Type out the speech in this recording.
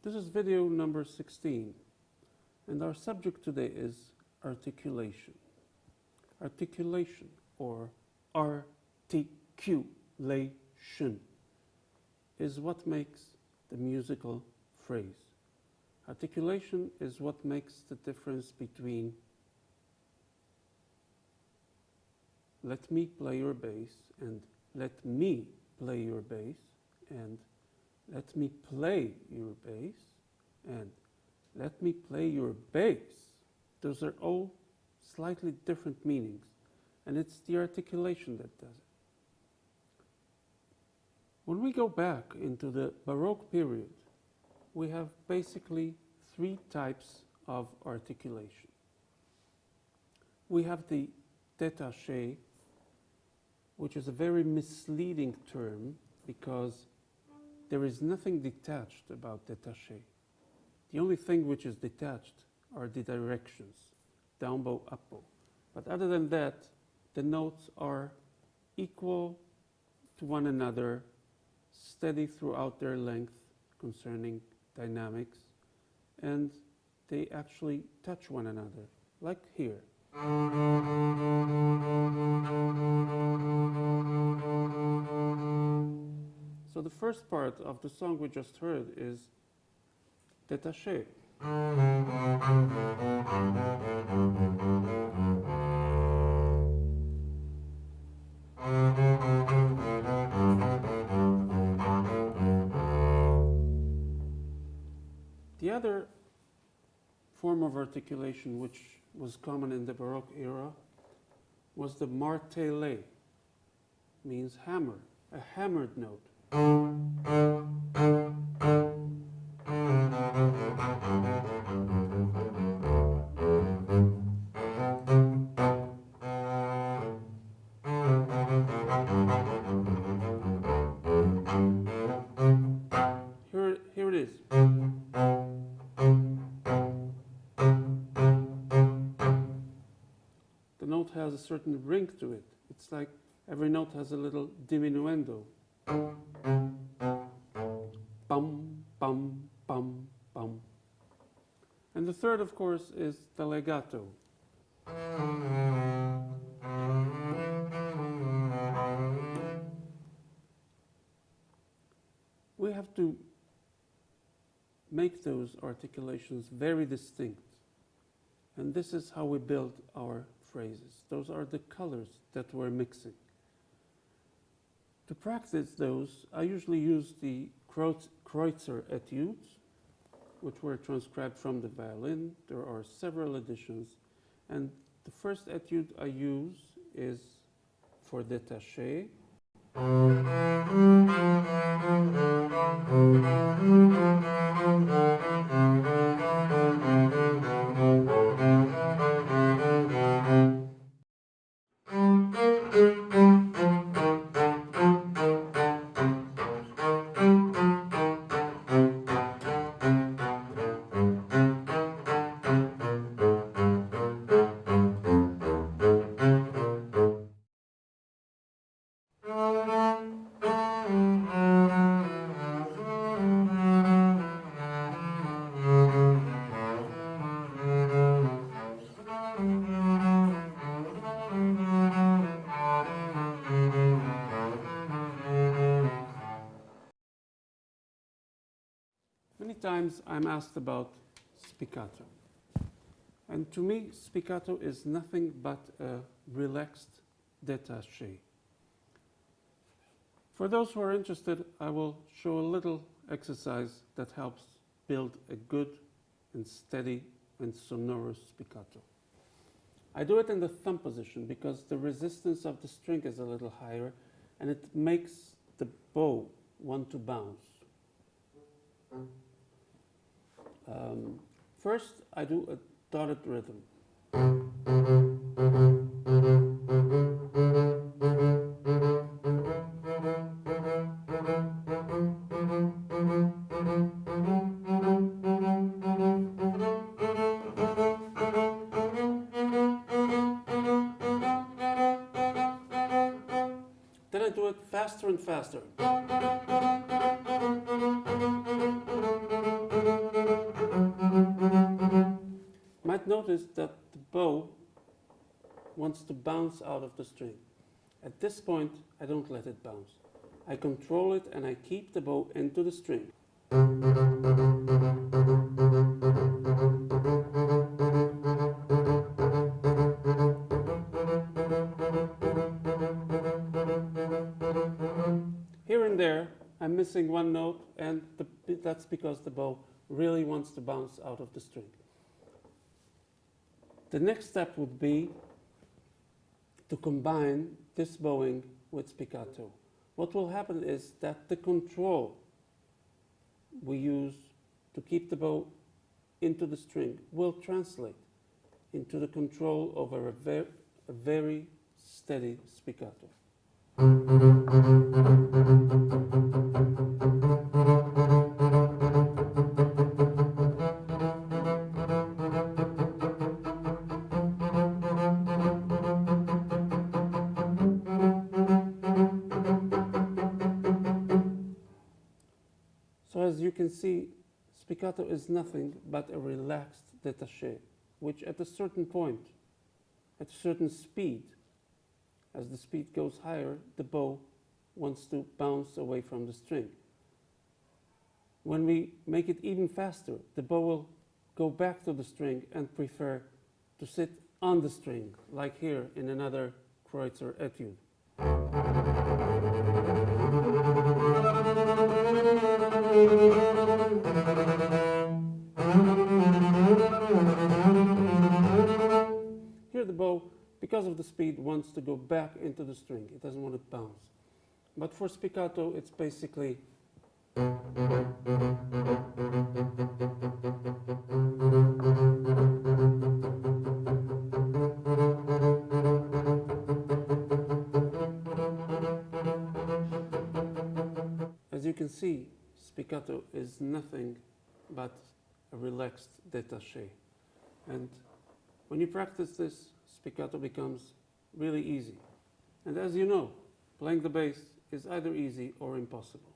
This is video number 16, and our subject today is articulation. Articulation, or Ar-Ti-Cu-La-Tion, is what makes the musical phrase. Articulation is what makes the difference between let me play your bass and let me play your bass and let me play your bass and let me play your bass. Those are all slightly different meanings, and it's the articulation that does it. When we go back into the Baroque period, we have basically three types of articulation. We have the détaché, which is a very misleading term because there is nothing detached about détaché. The only thing which is detached are the directions, down bow, up bow. But other than that, the notes are equal to one another, steady throughout their length concerning dynamics, and they actually touch one another, like here. So the first part of the song we just heard is détaché. The other form of articulation which was common in the Baroque era was the martelé, means hammer, a hammered note. Here it is. The note has a certain ring to it. It's like every note has a little diminuendo. Bum, bum, bum, bum. And the third, of course, is the legato. We have to make those articulations very distinct. And this is how we build our phrases. Those are the colors that we're mixing. To practice those, I usually use the Kreutzer etudes, which were transcribed from the violin. There are several editions. And the first etude I use is for détaché. Many times I'm asked about spiccato. And to me, spiccato is nothing but a relaxed détaché. For those who are interested, I will show a little exercise that helps build a good and steady and sonorous spiccato. I do it in the thumb position because the resistance of the string is a little higher and it makes the bow want to bounce. First, I do a dotted rhythm. Then I do it faster and faster. notice that the bow wants to bounce out of the string. At this point, I don't let it bounce. I control it and I keep the bow into the string. Here and there, I'm missing one note, and that's because the bow really wants to bounce out of the string. The next step would be to combine this bowing with spiccato. What will happen is that the control we use to keep the bow into the string will translate into the control over a very steady spiccato. So as you can see, spiccato is nothing but a relaxed détaché, which at a certain point, at a certain speed, as the speed goes higher, the bow wants to bounce away from the string. When we make it even faster, the bow will go back to the string and prefer to sit on the string, like here in another Kreutzer etude. Here the bow, because of the speed, wants to go back into the string. It doesn't want to bounce. But for spiccato, it's basically as you can see, spiccato is nothing but a relaxed détaché. And when you practice this, spiccato becomes really easy. And as you know, playing the bass is either easy or impossible.